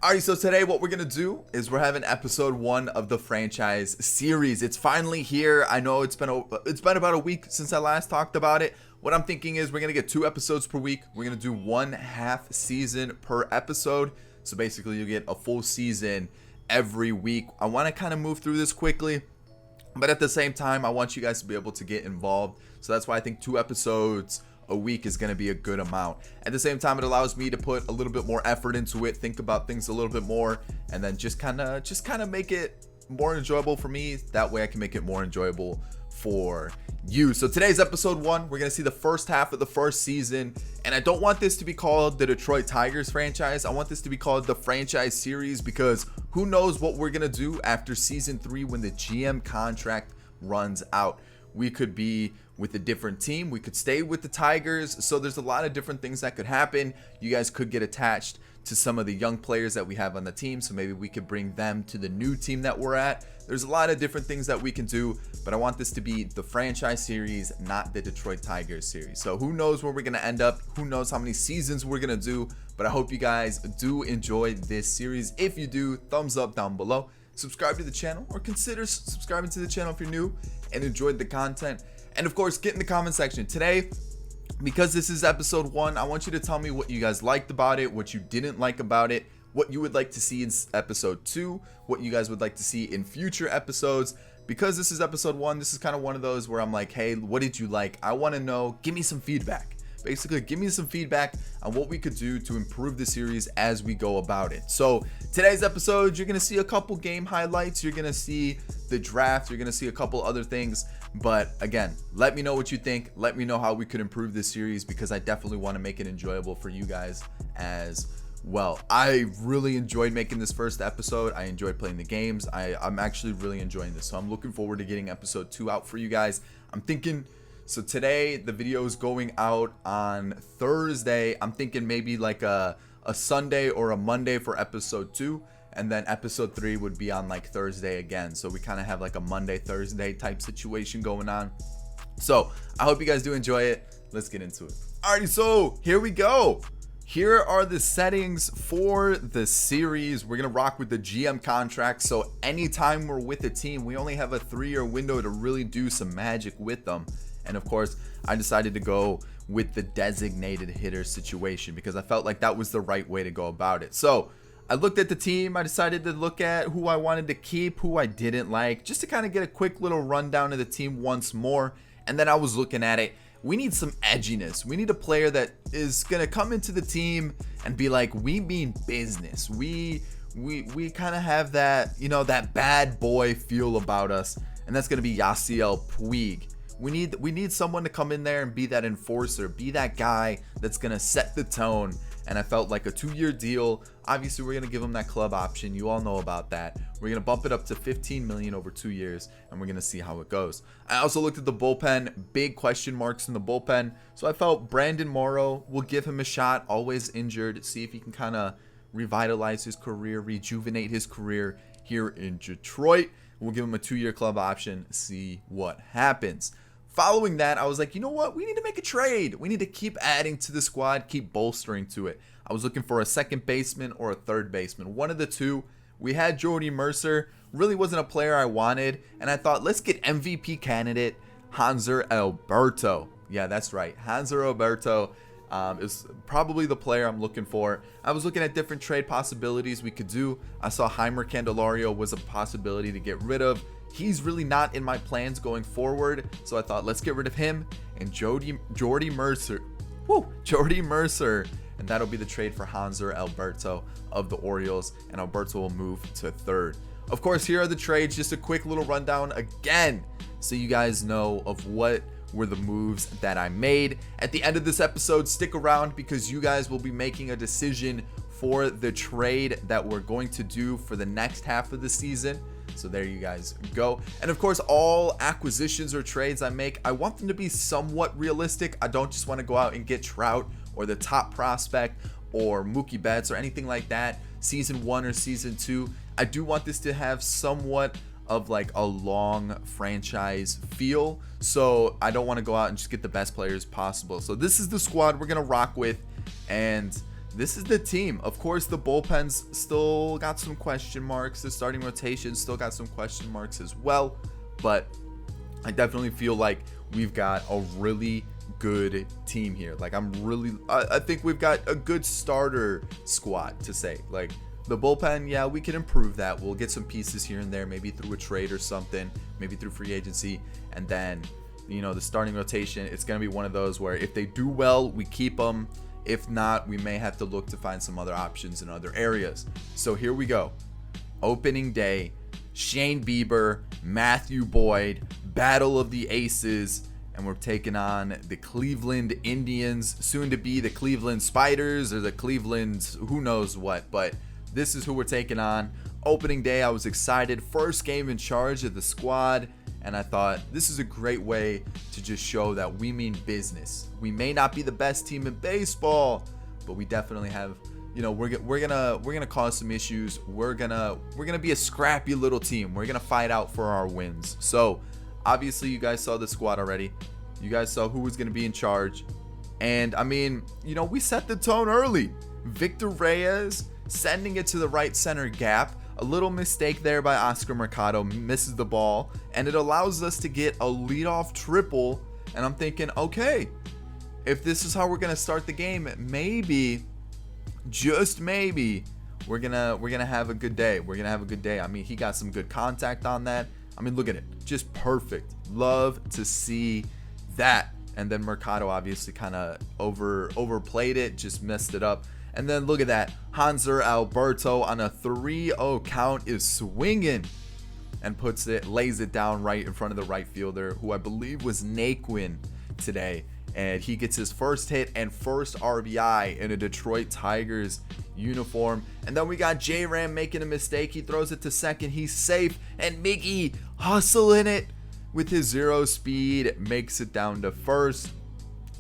Alright, so today what we're gonna do is we're having episode 1 of the franchise series. It's finally here. I know it's been about a week since I last talked about it. What I'm thinking is we're gonna get 2 episodes per week. We're gonna do 1/2 season per episode. So basically you get a full season every week. I want to kind of move through this quickly, but at the same time I want you guys to be able to get involved. So that's why I think 2 episodes a week is going to be a good amount. At the same time, it allows me to put a little bit more effort into it, think about things a little bit more, and then just kind of make it more enjoyable for me. That way I can make it more enjoyable for you. So today's episode 1, we're going to see the first half of the first season, and I don't want this to be called the Detroit Tigers franchise. I want this to be called the franchise series, because who knows what we're going to do after season 3 when the GM contract runs out. We could be with a different team, we could stay with the Tigers, so there's a lot of different things that could happen. You guys could get attached to some of the young players that we have on the team, so maybe we could bring them to the new team that we're at. There's a lot of different things that we can do, but I want this to be the franchise series, not the Detroit Tigers series. So who knows where we're going to end up, who knows how many seasons we're going to do, but I hope you guys do enjoy this series. If you do, thumbs up down below, subscribe to the channel, or consider subscribing to the channel if you're new and enjoyed the content. And of course, get in the comment section today, because this is episode 1. I want you to tell me what you guys liked about it, what you didn't like about it, what you would like to see in episode 2, what you guys would like to see in future episodes. Because this is episode 1, this is kind of one of those where I'm like, hey, what did you like? I want to know. Give me some feedback. Basically, give me some feedback on what we could do to improve the series as we go about it. So today's episode, you're going to see a couple game highlights. You're going to see the draft. You're going to see a couple other things. But again, let me know what you think. Let me know how we could improve this series, because I definitely want to make it enjoyable for you guys as well. I really enjoyed making this first episode. I enjoyed playing the games. I'm actually really enjoying this. So I'm looking forward to getting episode 2 out for you guys. I'm thinking... So today the video is going out on Thursday. I'm thinking maybe like a Sunday or a Monday for episode 2, and then episode 3 would be on like Thursday again. So we kind of have like a Monday Thursday type situation going on. So I hope you guys do enjoy it. Let's get into it. Alrighty, so here we go. Here are the settings for the series. We're gonna rock with the GM contract. So anytime we're with a team, we only have a 3-year window to really do some magic with them. And of course, I decided to go with the designated hitter situation because I felt like that was the right way to go about it. So I looked at the team. I decided to look at who I wanted to keep, who I didn't like, just to kind of get a quick little rundown of the team once more. And then I was looking at it. We need some edginess. We need a player that is going to come into the team and be like, we mean business. We kind of have that, you know, that bad boy feel about us. And that's going to be Yasiel Puig. We need someone to come in there and be that enforcer, be that guy that's going to set the tone. And I felt like a 2-year deal. Obviously, we're going to give him that club option. You all know about that. We're going to bump it up to $15 million over 2 years, and we're going to see how it goes. I also looked at the bullpen. Big question marks in the bullpen. So I felt Brandon Morrow, will give him a shot. Always injured. See if he can kind of revitalize his career, rejuvenate his career here in Detroit. We'll give him a 2-year club option. See what happens. Following that, I was like, you know what? We need to make a trade. We need to keep adding to the squad, keep bolstering to it. I was looking for a second baseman or a third baseman. One of the two. We had Jordy Mercer. Really wasn't a player I wanted. And I thought, let's get MVP candidate Hanser Alberto. Yeah, that's right. Hanser Alberto is probably the player I'm looking for. I was looking at different trade possibilities we could do. I saw Heimer Candelario was a possibility to get rid of. He's really not in my plans going forward, so I thought let's get rid of him and Jordy Mercer. Jordy Mercer, and that'll be the trade for Hanser Alberto of the Orioles, and Alberto will move to third. Of course, here are the trades. Just a quick little rundown again, so you guys know of what were the moves that I made. At the end of this episode, stick around because you guys will be making a decision for the trade that we're going to do for the next half of the season. So there you guys go. And of course, all acquisitions or trades I make, I want them to be somewhat realistic. I don't just want to go out and get Trout or the top prospect or Mookie Betts or anything like that. Season 1 or season 2. I do want this to have somewhat of like a long franchise feel. So I don't want to go out and just get the best players possible. So this is the squad we're going to rock with. And this is the team. Of course, the bullpen's still got some question marks. The starting rotation still got some question marks as well. But I definitely feel like we've got a really good team here. Like, I think we've got a good starter squad to say. Like, the bullpen, yeah, we can improve that. We'll get some pieces here and there, maybe through a trade or something, maybe through free agency. And then, you know, the starting rotation, it's going to be one of those where if they do well, we keep them. If not, we may have to look to find some other options in other areas. So here we go. Opening day, Shane Bieber, Matthew Boyd, battle of the aces, and we're taking on the Cleveland Indians, soon to be the Cleveland Spiders or the Cleveland who knows what, but this is who we're taking on. Opening day, I was excited. First game in charge of the squad, and I thought this is a great way to just show that we mean business. We may not be the best team in baseball, but we definitely have, you know, we're gonna cause some issues. We're gonna be a scrappy little team. We're gonna fight out for our wins. So obviously you guys saw the squad already. You guys saw who was gonna be in charge, and I mean, you know, we set the tone early. Victor Reyes sending it to the right center gap. A little mistake there by Oscar Mercado, misses the ball, and it allows us to get a leadoff triple. And I'm thinking, okay, if this is how we're gonna start the game, maybe, just maybe, we're gonna have a good day. We're gonna have a good day. I mean, he got some good contact on that. I mean, look at it, just perfect. Love to see that. And then Mercado obviously kind of overplayed it, just messed it up. And then look at that, Hanser Alberto on a 3-0 count is swinging and lays it down right in front of the right fielder, who I believe was Naquin today. And he gets his first hit and first RBI in a Detroit Tigers uniform. And then we got J-Ram making a mistake. He throws it to second. He's safe. And Miggy hustling it with his 0 speed, makes it down to first.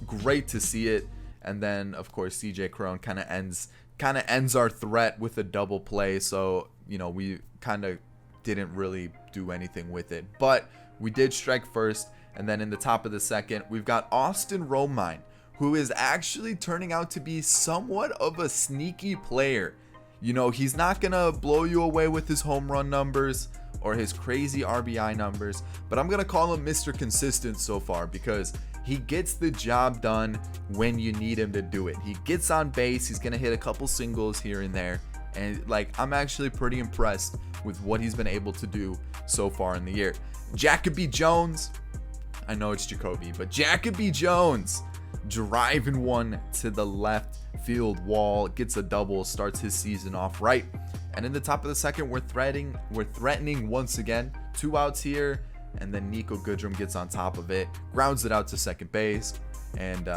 Great to see it. And then, of course, CJ Cron kind of ends our threat with a double play. So, you know, we kind of didn't really do anything with it. But we did strike first. And then in the top of the second, we've got Austin Romine, who is actually turning out to be somewhat of a sneaky player. You know, he's not going to blow you away with his home run numbers or his crazy RBI numbers, but I'm going to call him Mr. Consistent so far, because he gets the job done when you need him to do it. He gets on base. He's going to hit a couple singles here and there. And like, I'm actually pretty impressed with what he's been able to do so far in the year. Jacoby Jones, I know it's Jacoby, but Jacoby Jones driving one to the left field wall, gets a double, starts his season off right. And in the top of the second, we're threatening once again. 2 outs here, and then Nico Goodrum gets on top of it, grounds it out to second base, and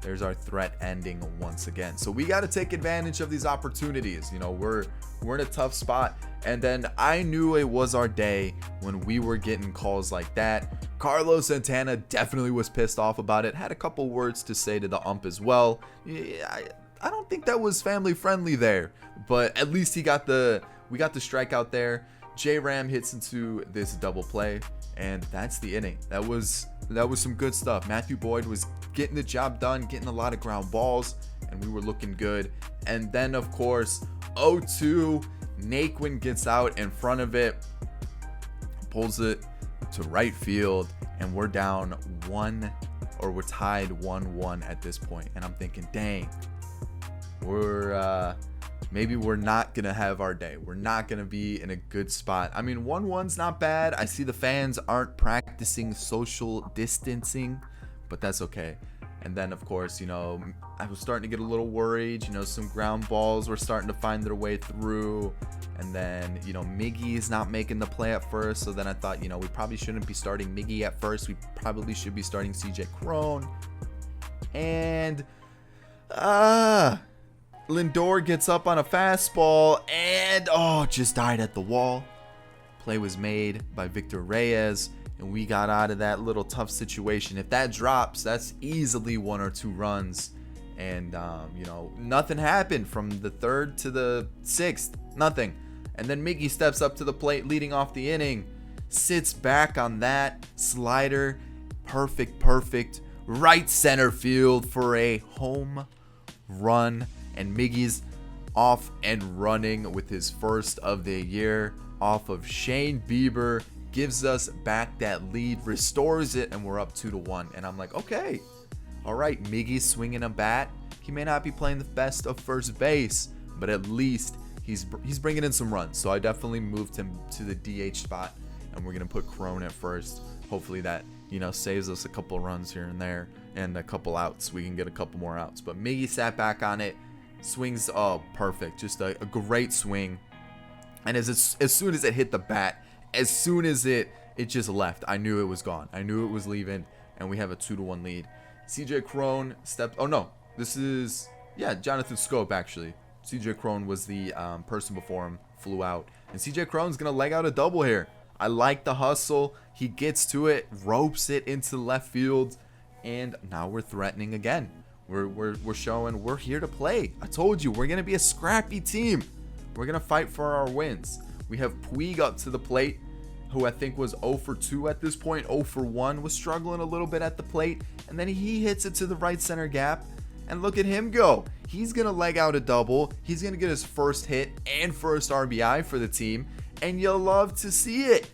there's our threat ending once again. So we got to take advantage of these opportunities. You know, we're in a tough spot. And then I knew it was our day when we were getting calls like that. Carlos Santana definitely was pissed off about it. Had a couple words to say to the ump as well. Yeah, I don't think that was family friendly there, but at least we got the strikeout there. J-Ram hits into this double play, and that's the inning. That was some good stuff. Matthew Boyd was getting the job done, getting a lot of ground balls, and we were looking good. And then, of course, 0-2, Naquin gets out in front of it, pulls it to right field, and we're down we're tied 1-1 at this point. And I'm thinking, dang, maybe we're not gonna have our day. We're not gonna be in a good spot. I mean, 1-1's not bad. I see the fans aren't practicing social distancing, but that's okay. And then, of course, you know, I was starting to get a little worried. You know, some ground balls were starting to find their way through. And then, you know, Miggy's not making the play at first. So then I thought, you know, we probably shouldn't be starting Miggy at first. We probably should be starting CJ Cron. And Lindor gets up on a fastball and, just died at the wall. Play was made by Victor Reyes, and we got out of that little tough situation. If that drops, that's easily 1 or 2 runs. And, you know, nothing happened from the 3rd to the 6th. Nothing. And then Miggy steps up to the plate leading off the inning. Sits back on that slider. Perfect. Right center field for a home run. And Miggy's off and running with his first of the year off of Shane Bieber, gives us back that lead, restores it, and we're up 2-1. And I'm like, okay, all right, Miggy's swinging a bat. He may not be playing the best of first base, but at least he's bringing in some runs. So I definitely moved him to the DH spot, and we're gonna put Crone at first. Hopefully that, saves us a couple runs here and there and a couple outs. We can get a couple more outs. But Miggy sat back on it, swings, oh, perfect, just a great swing. And as soon as it hit the bat, as soon as it just left, I knew it was gone. I knew it was leaving, and we have a 2-1 lead. CJ Crone stepped, oh no, this is, Jonathan Scope actually. CJ Crone was the person before him, flew out. And CJ Crone's gonna leg out a double here. I like the hustle. He gets to it, ropes it into left field, and now we're threatening again. We're showing we're here to play. I told you, we're gonna be a scrappy team. We're gonna fight for our wins. We have Puig up to the plate, who I think was 0 for 2 at this point. 0 for 1, was struggling a little bit at the plate, and then he hits it to the right center gap, and look at him go. He's gonna leg out a double. He's gonna get his first hit and first RBI for the team, and you'll love to see it.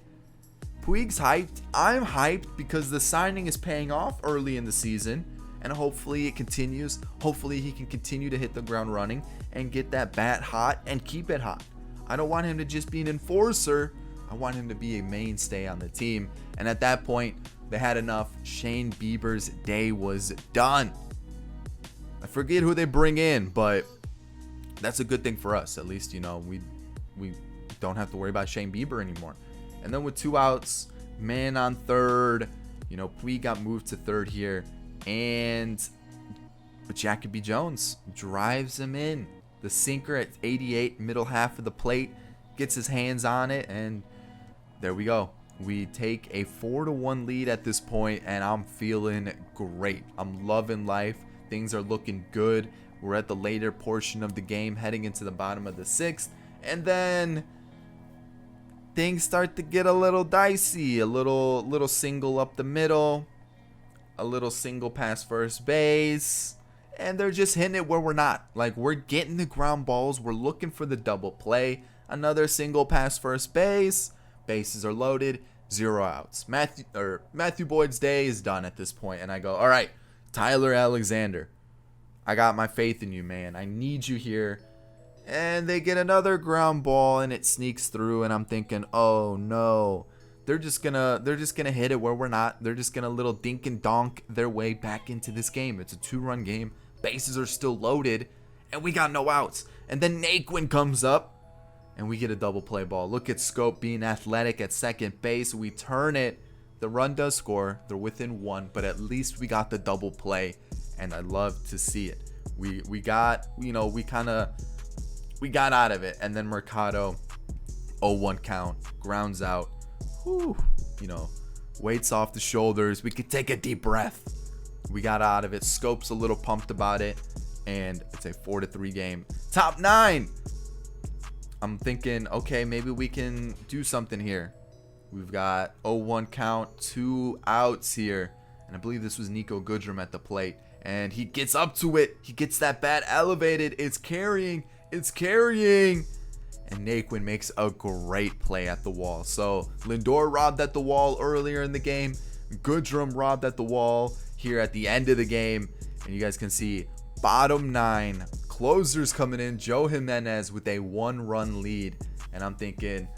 Puig's hyped. I'm hyped because the signing is paying off early in the season, and hopefully it continues. Hopefully he can continue to hit the ground running and get that bat hot and keep it hot. I don't want him to just be an enforcer. I want him to be a mainstay on the team. And at that point, they had enough. Shane Bieber's day was done. I forget who they bring in, but that's a good thing for us. At least, we don't have to worry about Shane Bieber anymore. And then with 2 outs, man on third, Puig got moved to third here. And Jacoby Jones drives him in. The sinker at 88, middle half of the plate, gets his hands on it, and there we go. We take a 4-1 lead at this point, and I'm feeling great. I'm loving life. Things are looking good. We're at the later portion of the game, heading into the bottom of the 6th, and then things start to get a little dicey. A little single up the middle, a little single past first base, and they're just hitting it where we're not. Like, we're getting the ground balls. We're looking for the double play. Another single past first base. Bases are loaded. 0 outs. Matthew Boyd's day is done at this point, and I go, all right, Tyler Alexander, I got my faith in you, man. I need you here. And they get another ground ball, and it sneaks through, and I'm thinking, oh no. They're just gonna hit it where we're not. They're just gonna little dink and donk their way back into this game. It's a 2-run game. Bases are still loaded, and we got no outs. And then Naquin comes up, and we get a double play ball. Look at Scope being athletic at second base. We turn it. The run does score. They're within 1, but at least we got the double play, and I love to see it. We got out of it, and then Mercado, 0-1 count, grounds out. Whew, weights off the shoulders. We could take a deep breath. We got out of it. Scope's a little pumped about it, and it's a 4-3 game. Top 9. I'm thinking, okay, maybe we can do something here. We've got 0-1 count, 2 outs here, and I believe this was Nico Goodrum at the plate, and he gets up to it. He gets that bat elevated. It's carrying. And Naquin makes a great play at the wall. So Lindor robbed at the wall earlier in the game. Goodrum robbed at the wall here at the end of the game. And you guys can see bottom 9. Closers coming in. Joe Jimenez with a 1-run lead. And I'm thinking,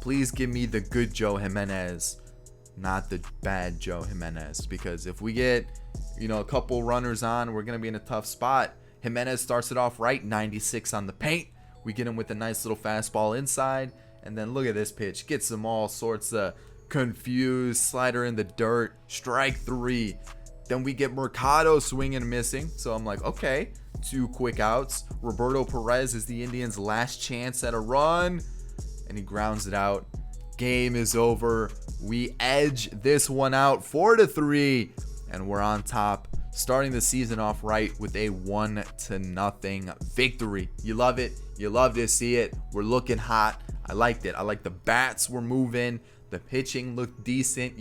please give me the good Joe Jimenez, not the bad Joe Jimenez. Because if we get, a couple runners on, we're going to be in a tough spot. Jimenez starts it off right, 96 on the paint. We get him with a nice little fastball inside, and then look at this pitch. Gets them all sorts of confused. Slider in the dirt. Strike 3. Then we get Mercado swinging and missing. So I'm like, okay, 2 quick outs. Roberto Perez is the Indians' last chance at a run, and he grounds it out. Game is over. We edge this one out 4-3, and we're on top. Starting the season off right with a 1-0 victory. You love it. You love to see it. We're looking hot. I liked it. I like the bats were moving. The pitching looked decent.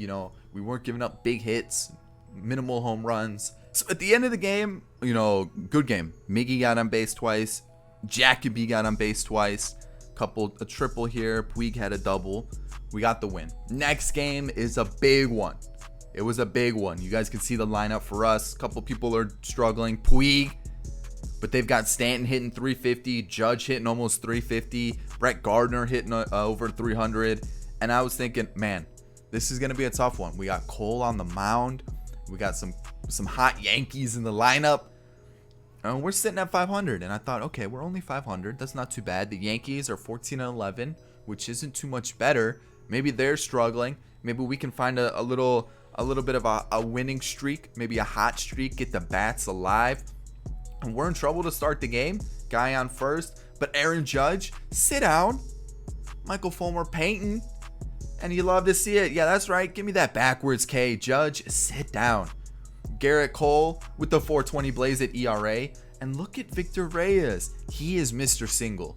We weren't giving up big hits, minimal home runs. So at the end of the game, good game. Miggy got on base twice. Jacoby got on base twice. A triple here. Puig had a double. We got the win. Next game is a big one. It was a big one. You guys can see the lineup for us. A couple people are struggling. Puig, but they've got Stanton hitting 350, Judge hitting almost 350, Brett Gardner hitting over 300. And I was thinking, man, this is going to be a tough one. We got Cole on the mound. We got some hot Yankees in the lineup. And we're sitting at 500. And I thought, okay, we're only 500. That's not too bad. The Yankees are 14-11, which isn't too much better. Maybe they're struggling. Maybe we can find a little bit of a winning streak, maybe a hot streak, get the bats alive. And we're in trouble to start the game. Guy on first, but Aaron Judge, sit down. Michael Fulmer painting, and you love to see it. Yeah, that's right. Give me that backwards K. Judge, sit down. Garrett Cole with the 4.20 blaze at ERA. And look at Victor Reyes. He is Mr. Single.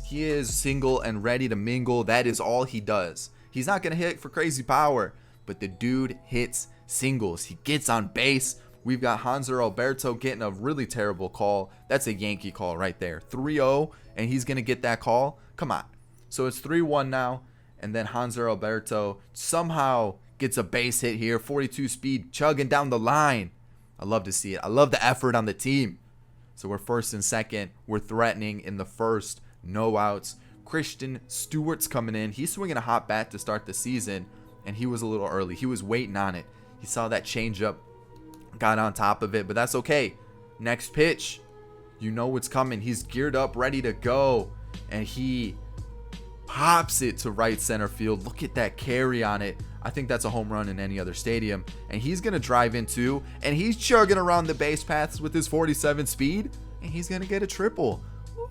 He is single and ready to mingle. That is all he does. He's not going to hit for crazy power, but the dude hits singles. He gets on base. We've got Hanser Alberto getting a really terrible call. That's a Yankee call right there. 3-0, and he's going to get that call? Come on. So it's 3-1 now, and then Hanser Alberto somehow gets a base hit here. 42 speed, chugging down the line. I love to see it. I love the effort on the team. So we're first and second. We're threatening in the first. No outs. Christian Stewart's coming in. He's swinging a hot bat to start the season, and he was a little early. He was waiting on it. He saw that changeup, got on top of it, but that's okay. Next pitch, you know what's coming. He's geared up, ready to go, and he pops it to right center field. Look at that carry on it. I think that's a home run in any other stadium, and he's going to drive in too, and he's chugging around the base paths with his 47 speed, and he's going to get a triple.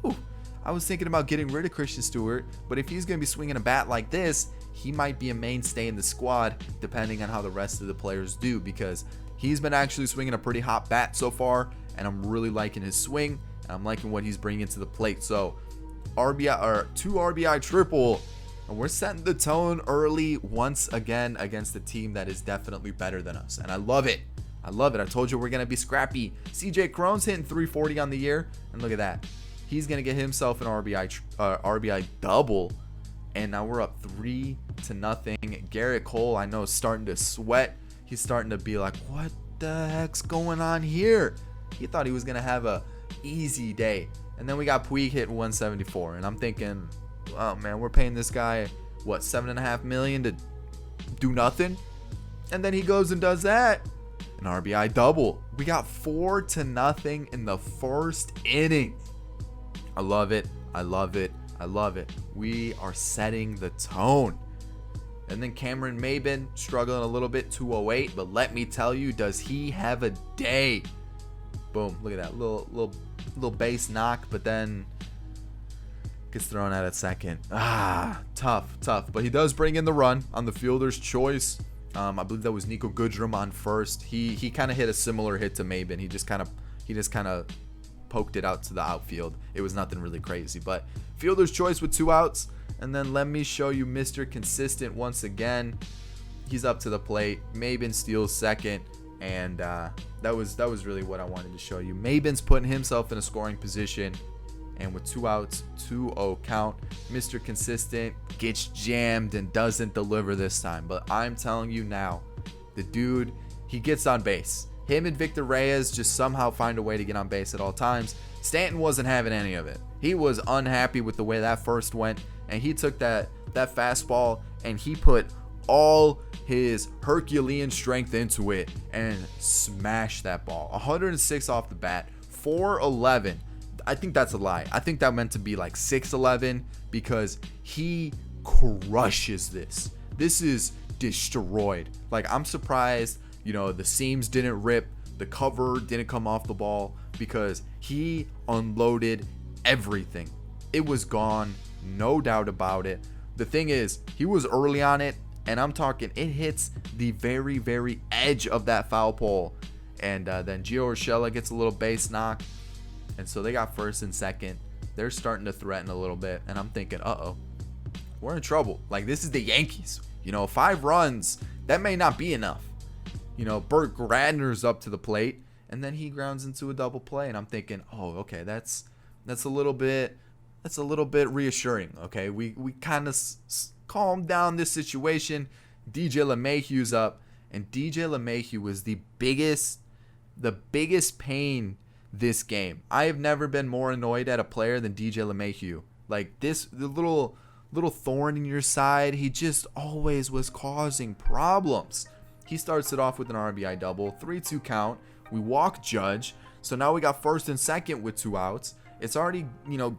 Ooh. I was thinking about getting rid of Christian Stewart, but if he's going to be swinging a bat like this, he might be a mainstay in the squad depending on how the rest of the players do, because he's been actually swinging a pretty hot bat so far, and I'm really liking his swing, and I'm liking what he's bringing to the plate. So RBI or 2 RBI triple, and we're setting the tone early once again against a team that is definitely better than us, and I love it. I love it. I told you we're going to be scrappy. CJ Cron's hitting 340 on the year, and look at that. He's going to get himself an RBI double. And now we're up 3-0. Garrett Cole, I know, is starting to sweat. He's starting to be like, what the heck's going on here? He thought he was going to have a easy day. And then we got Puig hitting 174. And I'm thinking, oh, man, we're paying this guy, what, $7.5 million to do nothing? And then he goes and does that. An RBI double. We got 4-0 in the first inning. I love it. I love it. I love it. We are setting the tone. And then Cameron Maybin struggling a little bit, 208, but let me tell you, does he have a day? Boom. Look at that little base knock, but then gets thrown out at second. Tough. But he does bring in the run on the fielder's choice. I believe that was Nico Goodrum on first. He kind of hit a similar hit to Maybin. He just kind of poked it out to the outfield. It was nothing really crazy, but fielder's choice with 2 outs. And then let me show you Mr. Consistent once again. He's up to the plate. Maybin steals second, and that was really what I wanted to show you. Maybin's putting himself in a scoring position, and with 2 outs, 2-0 count, Mr. Consistent gets jammed and doesn't deliver this time. But I'm telling you now, the dude, he gets on base. Him and Victor Reyes just somehow find a way to get on base at all times. Stanton wasn't having any of it. He was unhappy with the way that first went, and he took that fastball and he put all his Herculean strength into it and smashed that ball. 106 off the bat, 411. I think that's a lie. I think that meant to be like 611 because he crushes this. This is destroyed. Like, I'm surprised, the seams didn't rip, the cover didn't come off the ball, because he unloaded everything. It was gone, no doubt about it. The thing is, he was early on it, and I'm talking, it hits the very, very edge of that foul pole. And then Gio Urshela gets a little base knock, and so they got first and second. They're starting to threaten a little bit, and I'm thinking, we're in trouble. Like, this is the Yankees. 5 runs, that may not be enough. Burt Gradner's up to the plate, and then he grounds into a double play, and I'm thinking, oh, okay, that's a little bit reassuring. Okay, we kind of calmed down this situation. DJ LeMahieu's up, and DJ LeMahieu was the biggest pain this game. I have never been more annoyed at a player than DJ LeMahieu. Like the little thorn in your side, he just always was causing problems. He starts it off with an RBI double, 3-2 count. We walk Judge, so now we got first and second with 2 outs. It's already,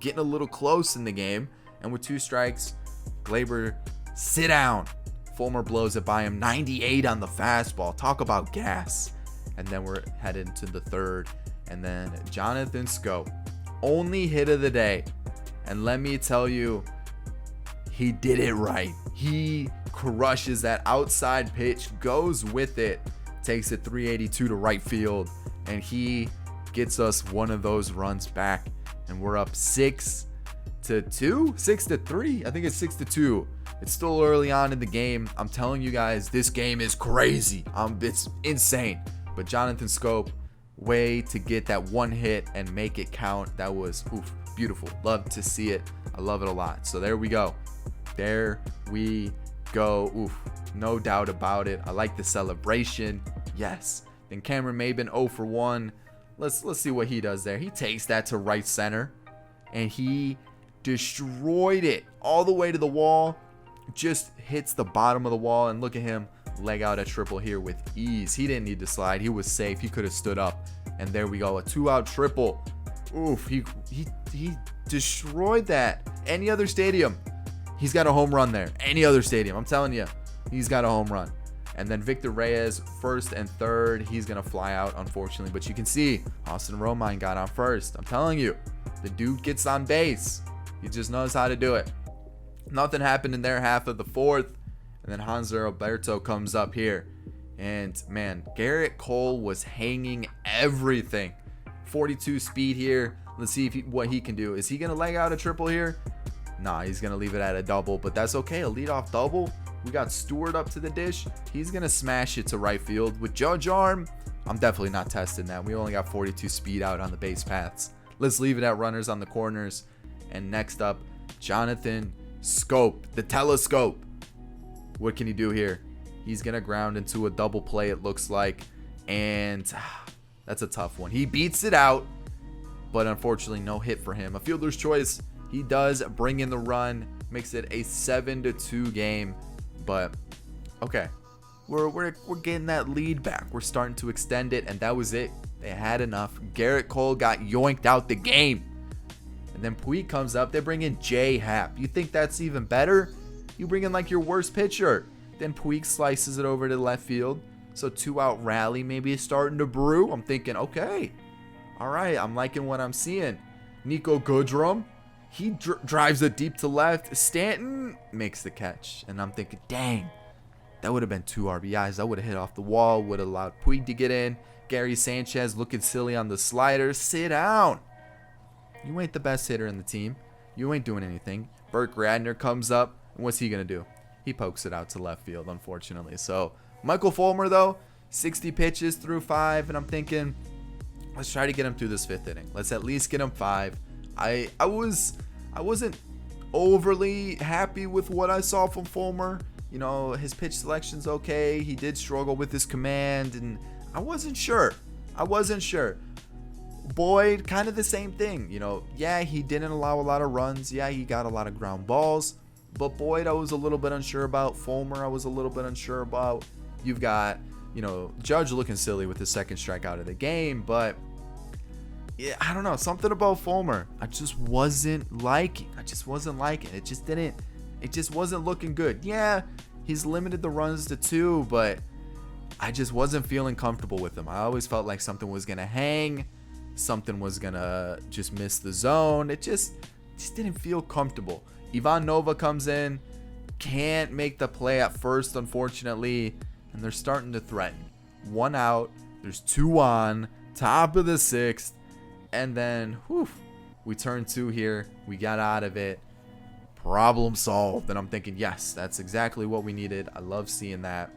getting a little close in the game, and with 2 strikes, Glaber, sit down. Fulmer blows it by him, 98 on the fastball. Talk about gas. And then we're headed to the third, and then Jonathan Schoop, only hit of the day. And let me tell you, he did it right. He crushes that outside pitch, goes with it, takes it 382 to right field, and he gets us one of those runs back. And we're up 6-3. I think it's 6-2. It's still early on in the game. I'm telling you guys, this game is crazy. It's insane. But Jonathan Schoop, way to get that one hit and make it count. That was beautiful. Love to see it. I love it a lot. So there we go. No doubt about it. I like the celebration. Yes. Then Cameron Maybin 0 for 1. Let's see what he does there. He takes that to right center, and he destroyed it all the way to the wall. Just hits the bottom of the wall, and look at him leg out a triple here with ease. He didn't need to slide. He was safe. He could have stood up, and there we go. A 2-out triple. He destroyed that. Any other stadium, he's got a home run there. Any other stadium, I'm telling you, he's got a home run. And then Victor Reyes, first and third. He's going to fly out, unfortunately. But you can see Austin Romine got on first. I'm telling you, the dude gets on base. He just knows how to do it. Nothing happened in their half of the fourth. And then Hanser Alberto comes up here. And, man, Garrett Cole was hanging everything. 42 speed here. Let's see what he can do. Is he going to leg out a triple here? Nah, he's going to leave it at a double. But that's okay. A leadoff double. We got Stewart up to the dish. He's going to smash it to right field. With Judge arm, I'm definitely not testing that. We only got 42 speed out on the base paths. Let's leave it at runners on the corners. And next up, Jonathan Schoop, the telescope. What can he do here? He's going to ground into a double play, it looks like. And that's a tough one. He beats it out, but unfortunately no hit for him. A fielder's choice. He does bring in the run, makes it a 7-2 game. But okay, we're getting that lead back. We're starting to extend it, and that was it. They had enough. Garrett Cole got yoinked out the game. And then Puig comes up. They bring in J Happ. You think that's even better? You bring in like your worst pitcher. Then Puig slices it over to left field. So 2-out rally maybe is starting to brew. I'm thinking, okay, all right, I'm liking what I'm seeing. Nico Goodrum, he drives it deep to left. Stanton makes the catch. And I'm thinking, dang, that would have been 2 RBIs. That would have hit off the wall, would have allowed Puig to get in. Gary Sanchez looking silly on the slider. Sit down. You ain't the best hitter in the team. You ain't doing anything. Burt Gradner comes up. And what's he going to do? He pokes it out to left field, unfortunately. So Michael Fulmer, though, 60 pitches through 5. And I'm thinking, let's try to get him through this 5th inning. Let's at least get him 5. I wasn't overly happy with what I saw from Fulmer. You know, his pitch selection's okay. He did struggle with his command, and I wasn't sure. Boyd, kind of the same thing. You know, yeah, he didn't allow a lot of runs. Yeah, he got a lot of ground balls. But Boyd, I was a little bit unsure about. Fulmer, I was a little bit unsure about. You've got, Judge looking silly with his second strikeout of the game, but yeah, I don't know. Something about Fulmer I just wasn't liking. It just wasn't looking good. Yeah, he's limited the runs to 2, but I just wasn't feeling comfortable with him. I always felt like something was going to hang. Something was going to just miss the zone. It just didn't feel comfortable. Ivan Nova comes in. Can't make the play at first, unfortunately. And they're starting to threaten. 1 out. There's 2 on. Top of the 6th. And then, we turn 2 here. We got out of it. Problem solved. And I'm thinking, yes, that's exactly what we needed. I love seeing that.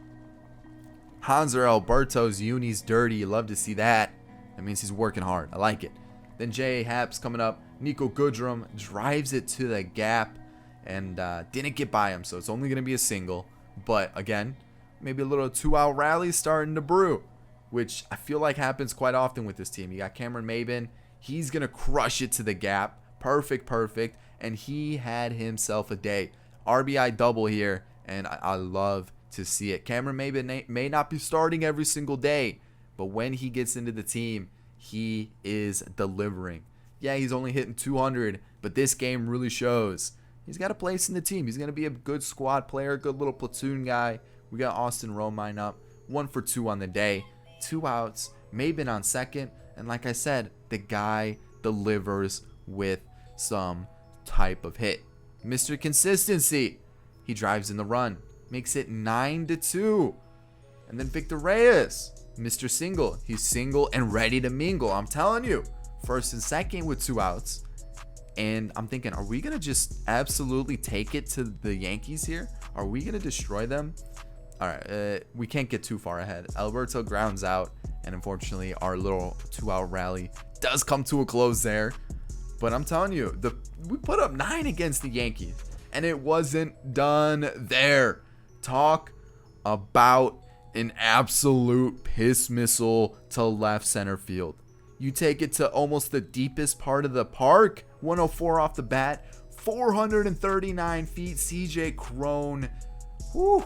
Hanser Alberto's uni's dirty. You love to see that. That means he's working hard. I like it. Then J.A. Happ's coming up. Nico Goodrum drives it to the gap and didn't get by him, so it's only going to be a single. But again, maybe a little 2-out rally starting to brew, which I feel like happens quite often with this team. You got Cameron Maybin. He's going to crush it to the gap. Perfect. And he had himself a day. RBI double here, and I love to see it. Cameron Maybin may not be starting every single day, but when he gets into the team, he is delivering. Yeah, he's only hitting 200, but this game really shows he's got a place in the team. He's going to be a good squad player, good little platoon guy. We got Austin Romine up, 1 for 2 on the day, 2 outs, Maybin on second, and like I said, the guy delivers with some type of hit. Mr. Consistency. He drives in the run, makes it 9-2. And then Victor Reyes, Mr. Single. He's single and ready to mingle. I'm telling you, first and second with 2 outs. And I'm thinking, are we going to just absolutely take it to the Yankees here? Are we going to destroy them? All right, we can't get too far ahead. Alberto grounds out, and unfortunately, our little 2-out rally does come to a close there. But I'm telling you, we put up 9 against the Yankees, and it wasn't done there. Talk about an absolute piss missile to left center field. You take it to almost the deepest part of the park. 104 off the bat, 439 feet. CJ Cron, whew,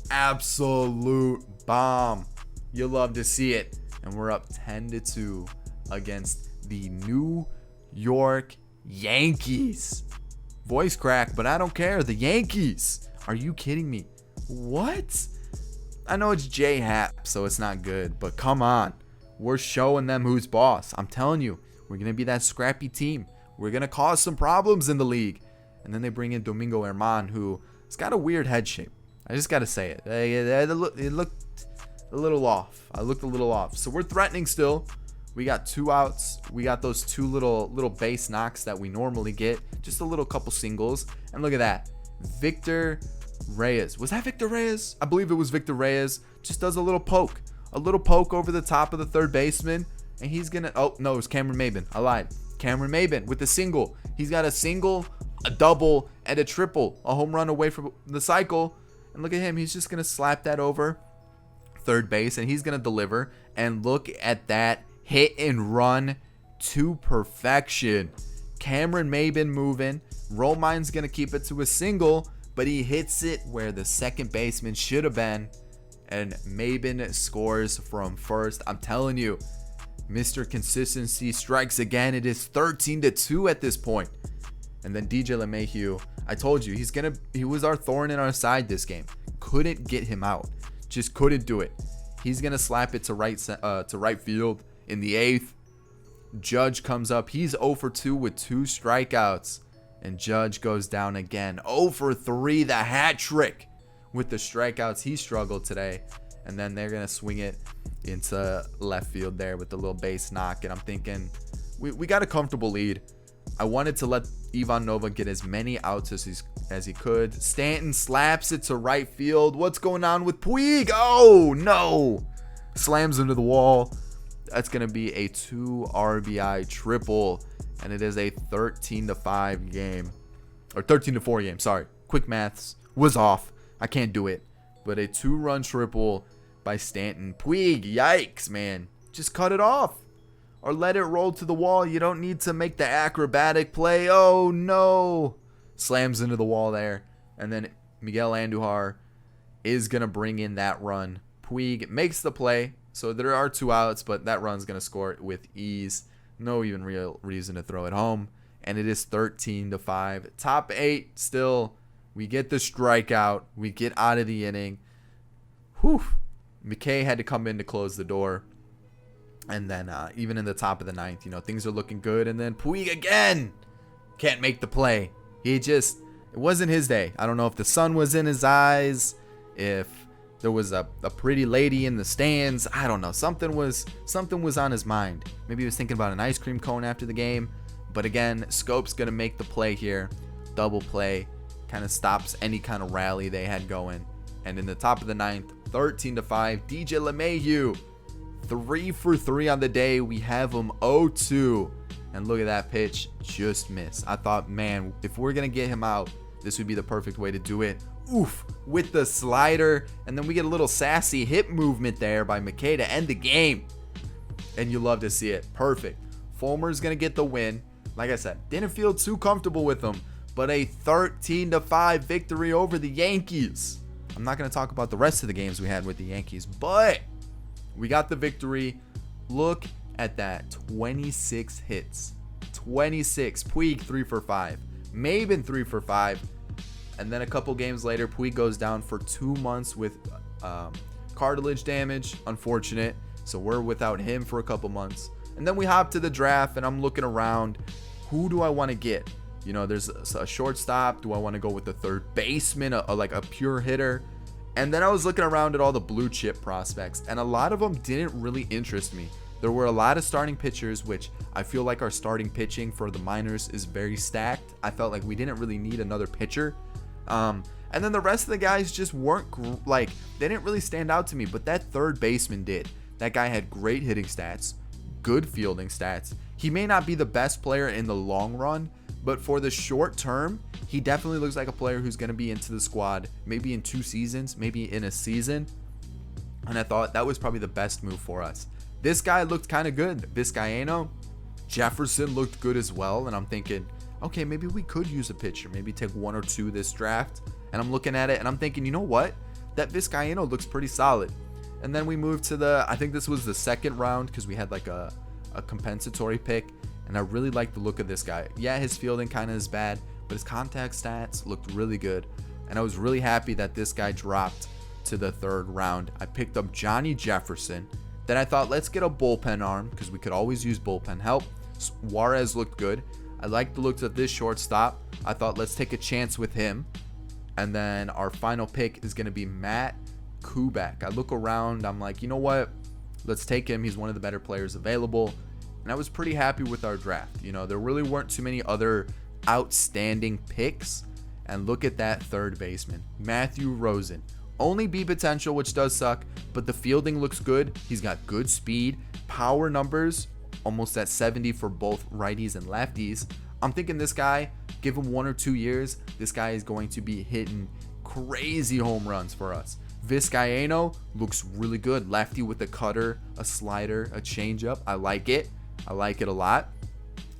absolute bomb. You love to see it. And we're up 10-2 against the New York Yankees. Voice crack, but I don't care. The Yankees. Are you kidding me? What? I know it's J-Hap, so it's not good, but come on. We're showing them who's boss. I'm telling you, we're going to be that scrappy team. We're going to cause some problems in the league. And then they bring in Domingo Herman, who has got a weird head shape. I just got to say it. It looked a little off. I looked a little off. So we're threatening still. We got 2 outs. We got those 2 little base knocks that we normally get. Just a little couple singles. And look at that. Victor Reyes. Was that Victor Reyes? I believe it was Victor Reyes. Just does a little poke. A little poke over the top of the third baseman. And he's going to... Oh, no, it was Cameron Maybin. I lied. Cameron Maybin with a single. He's got a single, a double, and a triple. A home run away from the cycle. And look at him. He's just going to slap that over third base. And he's going to deliver. And look at that hit and run to perfection. Cameron Maybin moving. Romine's going to keep it to a single. But he hits it where the second baseman should have been. And Maybin scores from first. I'm telling you, Mr. Consistency strikes again. It is 13-2 at this point. And then DJ LeMahieu, I told you, he was our thorn in our side this game. Couldn't get him out. Just couldn't do it. He's going to slap it to right field in the 8th. Judge comes up. He's 0 for 2 with 2 strikeouts. And Judge goes down again. 0 for 3, the hat trick. With the strikeouts, he struggled today. And then they're going to swing it into left field there with the little base knock. And I'm thinking, we got a comfortable lead. I wanted to let Ivan Nova get as many outs as he could. Stanton slaps it to right field. What's going on with Puig? Oh, no. Slams into the wall. That's going to be a 2 RBI triple. And it is a 13-5 game. Or 13-4 game, sorry. Quick maths was off. I can't do it. But a 2-run triple by Stanton. Puig, yikes, man. Just cut it off. Or let it roll to the wall. You don't need to make the acrobatic play. Oh, no. Slams into the wall there. And then Miguel Andujar is going to bring in that run. Puig makes the play. So there are 2 outs, but that run's going to score it with ease. No even real reason to throw it home. And it is 13-5. Top 8 still. We get the strikeout. We get out of the inning. Whew. McKay had to come in to close the door. And then even in the top of the 9th, things are looking good. And then Puig again can't make the play. It wasn't his day. I don't know if the sun was in his eyes, if there was a pretty lady in the stands. I don't know. Something was on his mind. Maybe he was thinking about an ice cream cone after the game. But again, Scope's going to make the play here. Double play. Kind of stops any kind of rally they had going. And in the top of the 9th, 13-5. DJ LeMahieu, 3 for 3 on the day. We have him 0-2. And look at that pitch, just missed. I thought, man, if we're going to get him out, this would be the perfect way to do it. Oof, with the slider. And then we get a little sassy hip movement there by McKay to end the game. And you love to see it. Perfect. Fulmer's going to get the win. Like I said, didn't feel too comfortable with him, but a 13-5 victory over the Yankees. I'm not going to talk about the rest of the games we had with the Yankees, but we got the victory. Look at that, 26 hits. 26. Puig 3 for 5. Maben 3 for 5. And then a couple games later, Puig goes down for 2 months with cartilage damage. Unfortunate. So we're without him for a couple months. And then we hop to the draft, and I'm looking around. Who do I want to get? You know, there's a shortstop. Do I want to go with the third baseman, like a pure hitter? And then I was looking around at all the blue chip prospects, and a lot of them didn't really interest me. There were a lot of starting pitchers, which I feel like our starting pitching for the minors is very stacked. I felt like we didn't really need another pitcher. And then the rest of the guys just weren't they didn't really stand out to me, but that third baseman did. That guy had great hitting stats, good fielding stats. He may not be the best player in the long run, but for the short term, he definitely looks like a player who's going to be into the squad, maybe in 2 seasons, maybe in a season. And I thought that was probably the best move for us. This guy looked kind of good. Vizcaino, Jefferson looked good as well. And I'm thinking, okay, maybe we could use a pitcher, maybe take 1 or 2 this draft. And I'm looking at it and I'm thinking, you know what? That Vizcaino looks pretty solid. And then we moved to I think this was the second round because we had like a compensatory pick. And I really like the look of this guy. Yeah, his fielding kind of is bad, but his contact stats looked really good. And I was really happy that this guy dropped to the 3rd round. I picked up Johnny Jefferson. Then I thought, let's get a bullpen arm because we could always use bullpen help. Juarez looked good. I like the looks of this shortstop. I thought, let's take a chance with him. And then our final pick is going to be Matt Kubek. I look around. I'm like, you know what? Let's take him. He's one of the better players available. And I was pretty happy with our draft. You know, there really weren't too many other outstanding picks. And look at that third baseman, Matthew Rosen. Only B potential, which does suck, but the fielding looks good. He's got good speed, power numbers, almost at 70 for both righties and lefties. I'm thinking this guy, give him 1 or 2 years, this guy is going to be hitting crazy home runs for us. Vizcaino looks really good. Lefty with a cutter, a slider, a changeup. I like it. I like it a lot.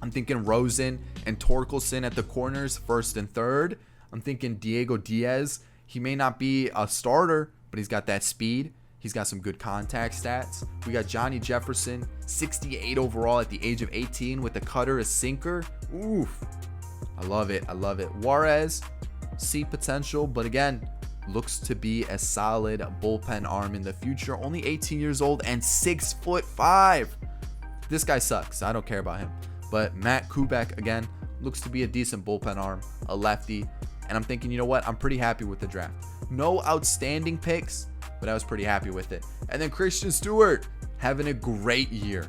I'm thinking Rosen and Torkelson at the corners, 1st and 3rd. I'm thinking Diego Diaz. He may not be a starter, but he's got that speed. He's got some good contact stats. We got Johnny Jefferson, 68 overall at the age of 18 with a cutter, a sinker. Oof. I love it. I love it. Juarez, see potential, but again, looks to be a solid bullpen arm in the future. Only 18 years old and 6'5". This guy sucks. I don't care about him. But Matt Kubek, again, looks to be a decent bullpen arm, a lefty. And I'm thinking, you know what? I'm pretty happy with the draft. No outstanding picks, but I was pretty happy with it. And then Christian Stewart, having a great year.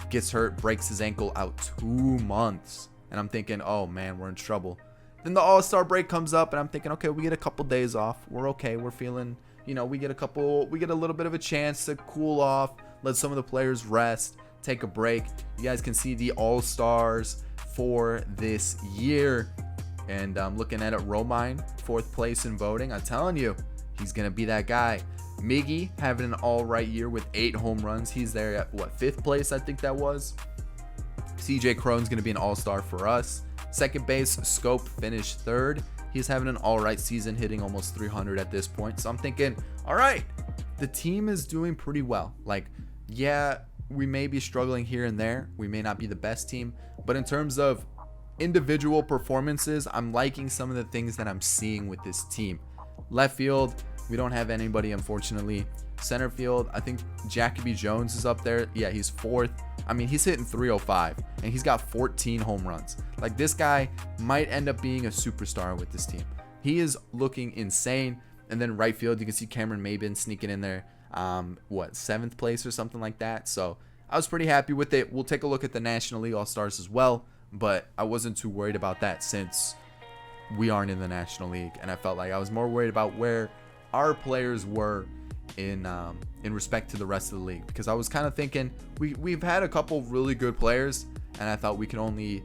Gets hurt, breaks his ankle, out 2 months. And I'm thinking, oh man, we're in trouble. Then the All-Star break comes up, and I'm thinking, okay, we get a couple days off. We're okay. We're feeling, you know, we get a little bit of a chance to cool off, let some of the players rest, take a break. You guys can see the All-Stars for this year. And I'm looking at it, Romine, 4th place in voting. I'm telling you, he's going to be that guy. Miggy having an all right year with 8 home runs. He's there at, 5th place, I think that was. CJ Cron's going to be an all-star for us. Second base, Scope finished 3rd. He's having an all right season, hitting almost 300 at this point. So I'm thinking, all right, the team is doing pretty well. Like, yeah, we may be struggling here and there. We may not be the best team. But in terms of individual performances, I'm liking some of the things that I'm seeing with this team. Left field, we don't have anybody, unfortunately. Center field, I think Jacoby Jones is up there. Yeah, he's 4th. I mean, he's hitting 305 and he's got 14 home runs. Like, this guy might end up being a superstar with this team. He is looking insane. And then right field, you can see Cameron Maben sneaking in there. 7th place or something like that. So I was pretty happy with it. We'll take a look at the National League All-Stars as well, but I wasn't too worried about that since we aren't in the National League. And I felt like I was more worried about where our players were in respect to the rest of the league, because I was kind of thinking we've had a couple really good players, and I thought we could only,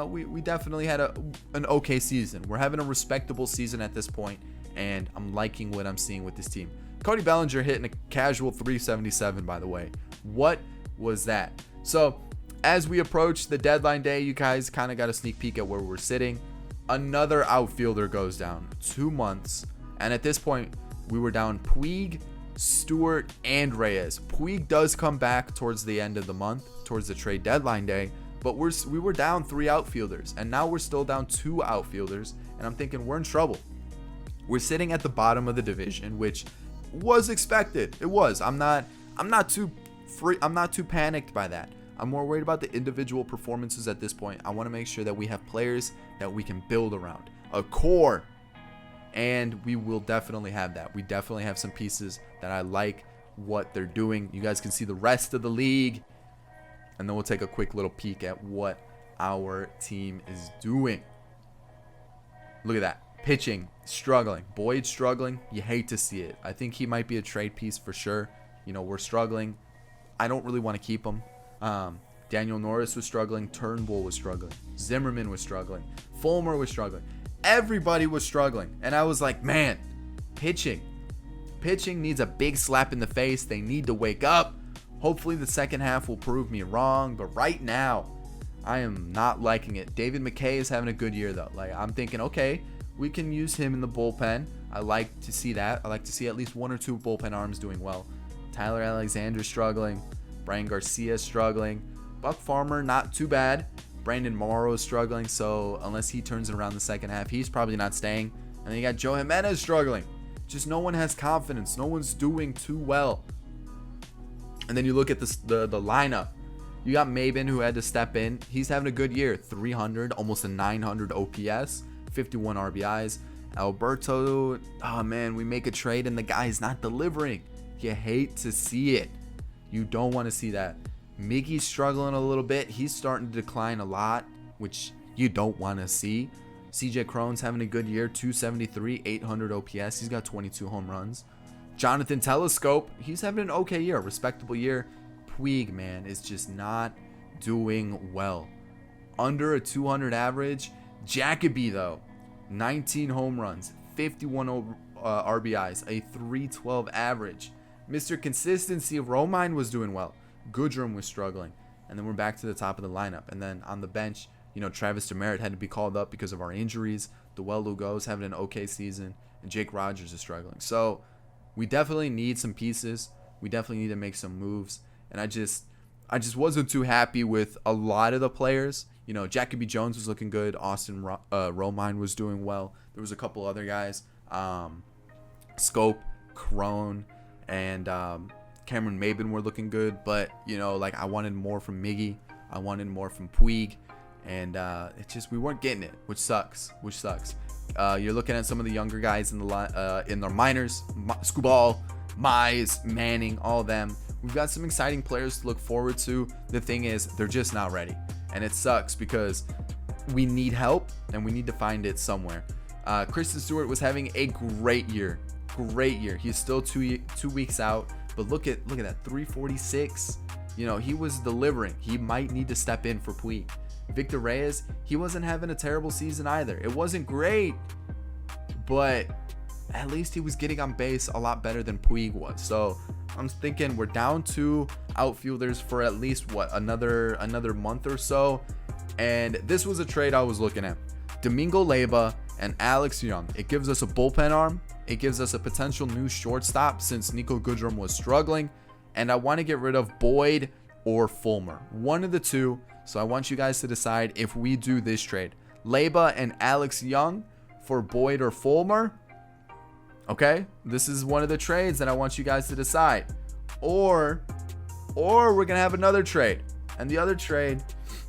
we definitely had an okay season. We're having a respectable season at this point, and I'm liking what I'm seeing with this team. Cody Bellinger hitting a casual 377, by the way. What was that? So as we approach the deadline day, you guys kind of got a sneak peek at where we're sitting. Another outfielder goes down, 2 months, and at this point we were down Puig, Stewart, and Reyes. Puig does come back towards the end of the month, towards the trade deadline day, but we were down 3 outfielders, and now we're still down 2 outfielders, and I'm thinking we're in trouble. We're sitting at the bottom of the division, which was expected. It was. I'm not too panicked by that. I'm more worried about the individual performances at this point. I want to make sure that we have players that we can build around, a core, and we will definitely have that. We definitely have some pieces that I like what they're doing. You guys can see the rest of the league, and then we'll take a quick little peek at what our team is doing. Look at that. Pitching, struggling. Boyd struggling. You hate to see it. I think he might be a trade piece for sure. We're struggling. I don't really want to keep him. Daniel Norris was struggling. Turnbull was struggling. Zimmerman was struggling. Fulmer was struggling. Everybody was struggling. And I was like, man, pitching needs a big slap in the face. They need to wake up. Hopefully the second half will prove me wrong. But right now, I am not liking it. David McKay is having a good year, though. I'm thinking, okay, we can use him in the bullpen. I like to see that. I like to see at least 1 or 2 bullpen arms doing well. Tyler Alexander struggling. Brian Garcia struggling. Buck Farmer, not too bad. Brandon Morrow is struggling, so unless he turns it around the second half, he's probably not staying. And then you got Joe Jimenez struggling. Just no one has confidence. No one's doing too well. And then you look at the lineup. You got Maben, who had to step in. He's having a good year. 300, almost a 900 OPS, 51 RBIs. Alberto, oh man, we make a trade and the guy is not delivering. You hate to see it. You don't want to see that. Miggy's struggling a little bit. He's starting to decline a lot, which you don't want to see. CJ Cron's having a good year, 273, 800 OPS. He's got 22 home runs. Jonathan Telescope, he's having an okay year, respectable year. Puig, man, is just not doing well. Under a 200 average. Jacoby, though, 19 home runs, 51 RBIs, a 312 average. Mr. Consistency, Romine was doing well. Goodrum was struggling. And then we're back to the top of the lineup. And then on the bench, Travis Demerit had to be called up because of our injuries. Dewell Lugo's having an okay season. And Jake Rogers is struggling. So we definitely need some pieces. We definitely need to make some moves. And I just wasn't too happy with a lot of the players. Jacoby Jones was looking good. Austin Romine was doing well. There was a couple other guys. Scope, Crone, and Cameron Maben were looking good, but I wanted more from Miggy. I wanted more from Puig, and we weren't getting it, which sucks. You're looking at some of the younger guys in their minors, Scubal, Mize, Manning, all of them. We've got some exciting players to look forward to. The thing is, they're just not ready, and it sucks because we need help and we need to find it somewhere. Kristen Stewart was having a great year. He's still two weeks out. But look at that, 346. He was delivering. He might need to step in for Puig. Victor Reyes, he wasn't having a terrible season either. It wasn't great, but at least he was getting on base a lot better than Puig was. So I'm thinking we're down 2 outfielders for at least another month or so. And this was a trade I was looking at. Domingo Leyba and Alex Young. It gives us a bullpen arm. It gives us a potential new shortstop since Nico Goodrum was struggling. And I want to get rid of Boyd or Fulmer. One of the two. So I want you guys to decide if we do this trade. Leyba and Alex Young for Boyd or Fulmer. Okay? This is one of the trades that I want you guys to decide. Or we're going to have another trade. And the other trade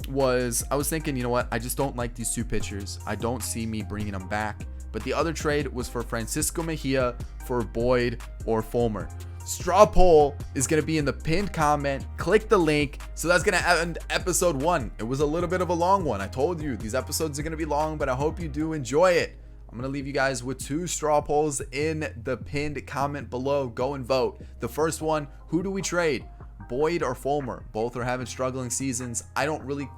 was, I was thinking, I just don't like these 2 pitchers. I don't see me bringing them back. But the other trade was for Francisco Mejia for Boyd or Fulmer. Straw poll is going to be in the pinned comment. Click the link. So that's going to end episode 1. It was a little bit of a long one. I told you these episodes are going to be long, but I hope you do enjoy it. I'm gonna leave you guys with 2 straw polls in the pinned comment below. Go and vote. The first one, who do we trade? Boyd or Fulmer? Both are having struggling seasons. I don't really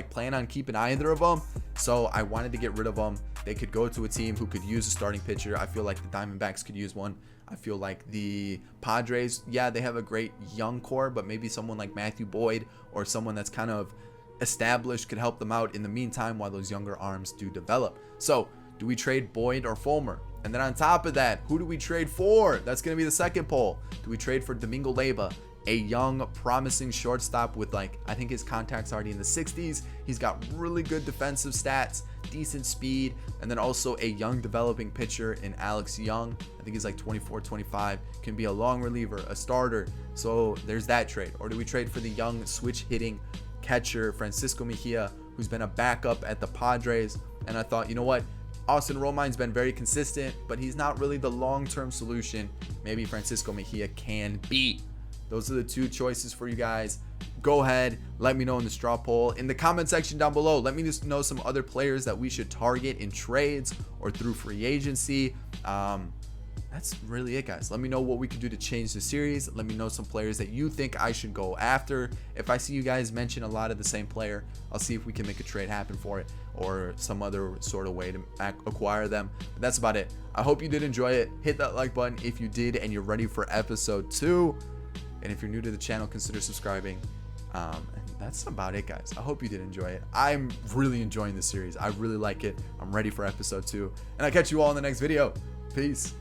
plan on keeping either of them, so I wanted to get rid of them. They could go to a team who could use a starting pitcher. I feel like the Diamondbacks could use one. I feel like the Padres, yeah, they have a great young core, but maybe someone like Matthew Boyd or someone that's kind of established could help them out in the meantime while those younger arms do develop. So do we trade Boyd or Fulmer? And then on top of that, who do we trade for? That's going to be the second poll. Do we trade for Domingo Leyba, a young, promising shortstop with, I think his contact's already in the 60s. He's got really good defensive stats, decent speed, and then also a young developing pitcher in Alex Young. I think he's 24, 25, can be a long reliever, a starter. So there's that trade. Or do we trade for the young switch hitting catcher Francisco Mejia, who's been a backup at the Padres? And I thought, you know what? Austin Romine's been very consistent, but he's not really the long-term solution. Maybe Francisco Mejia can be. Those are the 2 choices for you guys. Go ahead, let me know in the straw poll. In the comment section down below, let me just know some other players that we should target in trades or through free agency. That's really it, guys. Let me know what we could do to change the series. Let me know some players that you think I should go after. If I see you guys mention a lot of the same player, I'll see if we can make a trade happen for it or some other sort of way to acquire them. But that's about it. I hope you did enjoy it. Hit that like button if you did and you're ready for episode 2. And if you're new to the channel, consider subscribing. And that's about it, guys. I hope you did enjoy it. I'm really enjoying this series. I really like it. I'm ready for episode 2. And I'll catch you all in the next video. Peace.